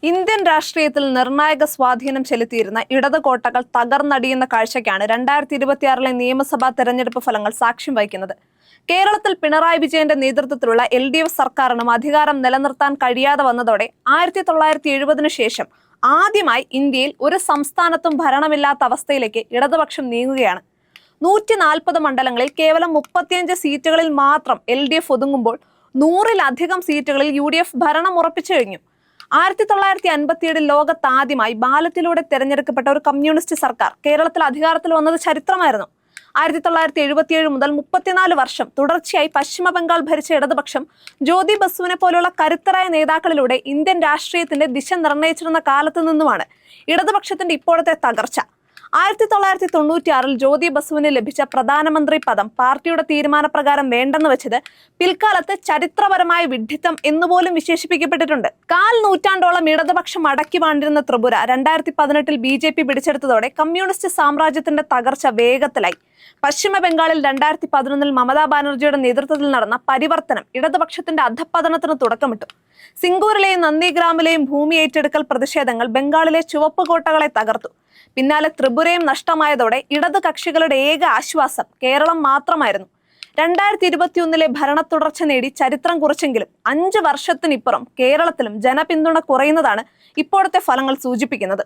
Indian രാഷ്ട്രീയത്തിൽ നിർണായക സ്വാധീനം ചെലുത്തിയിരുന്ന ഇടത് കോട്ടകൾ തകർന്നടിയുന്ന കാഴ്ചയ്ക്കാണ് 2026 നിയമസഭാ തെരഞ്ഞെടുപ്പ് ഫലങ്ങൾ സാക്ഷ്യം വഹിക്കുന്നത്. കേരളത്തിൽ പിണറായി വിജയന്റെ നേതൃത്വത്തിലുള്ള LDF സർക്കാരിനും അധികാരം നിലനിർത്താൻ കഴിയാതെ വന്നതോടെ 1970 ശേഷം ആദ്യമായി ഇന്ത്യയിൽ ഒരു സംസ്ഥാനത്തും ഭരണമില്ലാത്ത അവസ്ഥയിലേക്ക് ഇടതുപക്ഷം നീങ്ങുകയാണ്. 140 മണ്ഡലങ്ങളിൽ കേവലം 35 സീറ്റുകളിൽ മാത്രം LDF ഒതുങ്ങുമ്പോൾ 100-ലധികം സീറ്റുകളിൽ UDF ഭരണം ഉറപ്പിച്ചു കഴിഞ്ഞു. 1957 ലോകത്ത് ആദ്യമായി ബാലറ്റിലൂടെ തെരഞ്ഞെടുക്കപ്പെട്ട ഒരു കമ്മ്യൂണിസ്റ്റ് സർക്കാർ കേരളത്തിൽ അധികാരത്തിൽ വന്നത് ചരിത്രമായിരുന്നു. 1977 മുതൽ 34 വർഷം തുടർച്ചയായി പശ്ചിമ ബംഗാൾ ഭരിച്ച ഇടതുപക്ഷം ജ്യോതി ബസുവിനെ പോലുള്ള കരുത്തരായ നേതാക്കളിലൂടെ ഇന്ത്യൻ രാഷ്ട്രീയത്തിന്റെ ദിശ നിർണയിച്ചിരുന്ന കാലത്ത് നിന്നുമാണ് ഇടതുപക്ഷത്തിന്റെ ഇപ്പോഴത്തെ തകർച്ച. 1996 ജ്യോതി ബസുവിന് ലഭിച്ച പ്രധാനമന്ത്രി പദം പാർട്ടിയുടെ തീരുമാനപ്രകാരം വേണ്ടെന്ന് വെച്ചത് പിൽക്കാലത്ത് ചരിത്രപരമായ വിഡ്ഢിത്തം എന്നുപോലും വിശേഷിപ്പിക്കപ്പെട്ടിട്ടുണ്ട്. 1/4 നൂറ്റാണ്ടോളം ഇടതുപക്ഷം അടക്കി വാണ്ടിരുന്ന ത്രിപുര 2018 BJP പിടിച്ചെടുത്തതോടെ കമ്മ്യൂണിസ്റ്റ് സാമ്രാജ്യത്തിന്റെ തകർച്ച വേഗത്തിലായി. പശ്ചിമ ബംഗാളിൽ 2011 മമതാ ബാനർജിയുടെ നേതൃത്വത്തിൽ നടന്ന പരിവർത്തനം ഇടതുപക്ഷത്തിന്റെ അധപ്പതനത്തിന് തുടക്കമിട്ടു. സിംഗൂരിലെയും നന്ദിഗ്രാമിലെയും ഭൂമി ഏറ്റെടുക്കൽ പ്രതിഷേധങ്ങൾ ബംഗാളിലെ ചുവപ്പ് കോട്ടകളെ തകർത്തു. പിന്നാലെ ത്രിപുരയും നഷ്ടമായതോടെ ഇടതു കക്ഷികളുടെ ഏക ആശ്വാസം കേരളം മാത്രമായിരുന്നു. 2021 ഭരണ തുടർച്ച നേടി ചരിത്രം കുറിച്ചെങ്കിലും 5 വർഷത്തിനിപ്പുറം കേരളത്തിലും ജനപിന്തുണ കുറയുന്നതാണ് ഇപ്പോഴത്തെ ഫലങ്ങൾ സൂചിപ്പിക്കുന്നത്.